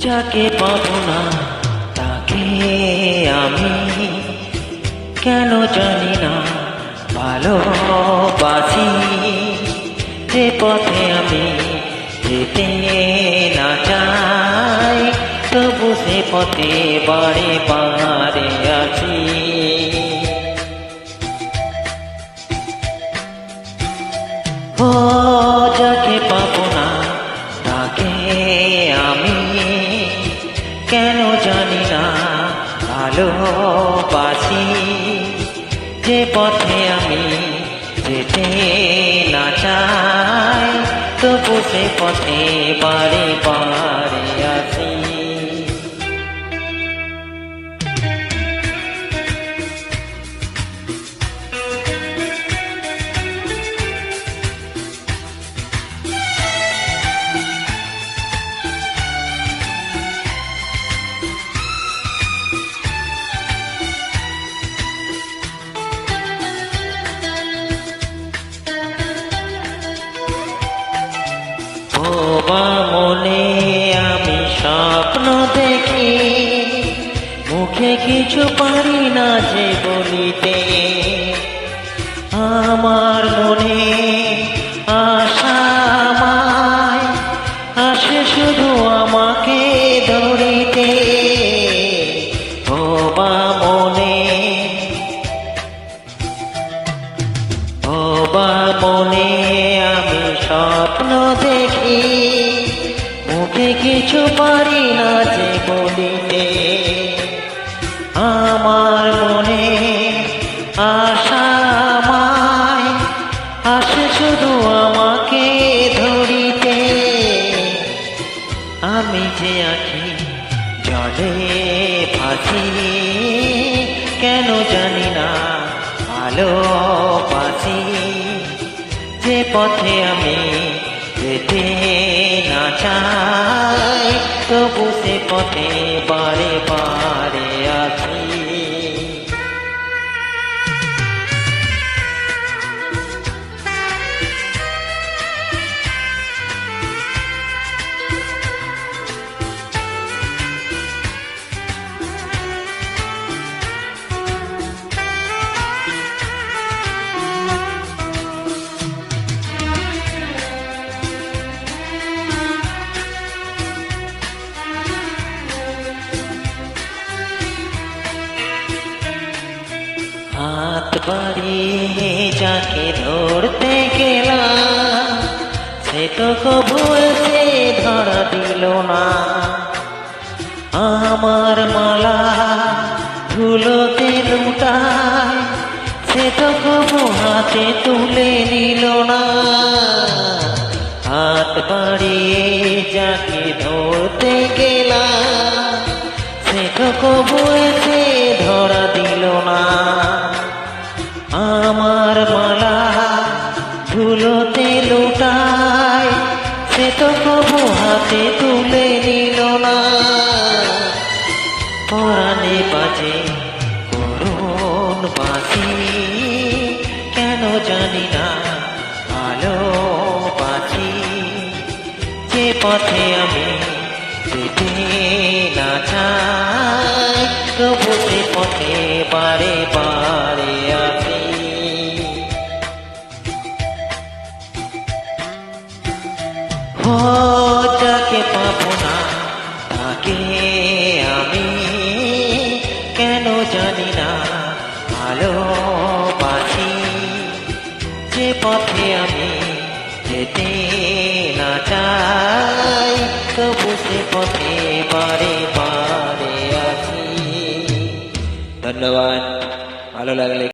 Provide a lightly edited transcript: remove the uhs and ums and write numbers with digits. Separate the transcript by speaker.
Speaker 1: যাকে পাবো না তাকে আমি কেন জানি না ভালোবাসি। যে পথে আমি যেতে না চাই তবু সে পথে বারে বারে আছি। ও যাকে পাবো না তাকে আমি কেন জানি না ভালোবাসি। যে পথে আমি যেতে না চাই তবু সে পথে বারে বারে আসি। বোবা মনে আমি স্বপ্ন দেখি, মুখে কিছু পারি না যে বলিতে। আমার মনে আশা আমায় আসে শুধু আমাকে ধরিতে। বোবা মনে আমি স্বপ্ন দেখি, মুখে কিছু পারি না যে বলিতে। আমার মনে আশা আমায় আসে শুধু আমাকে ধরিতে। আমি যে আছি জলে ভাসি, কেন জানি না ভালোবাসি। যে পথে আমি যেতে না চাই তবু সে পথে বারে বারে আসি। হাত বাড়িয়ে যাকে ধরতে গেলাম সে তো কবু এসে ধরা দিল না। আমার মালা ধুলোতে লুটায় সে তো কবু হাতে তুলে নিল না। হাত বাড়িয়ে যাকে ধরতে গেলাম সে তো কবু এসে ধরা দিল না। আমার মালা ধুলোতে লুটায় সে তো কবু হাতে তুলে নিল না। পরাণে বাজে করুণ বাঁশি, কেন জানি না ভালোবাসি। যে পথে আমি যেতে না চাই তবু সে পথে বারে বারে আসি। ও যাকে পাবো না তাকে আমি কেন জানি না ভালোবাসি। যে পথে আমি যেতে না চাই তবু সে পথে বারে বারে আসি। ধন্যবাদ, ভালো লাগলে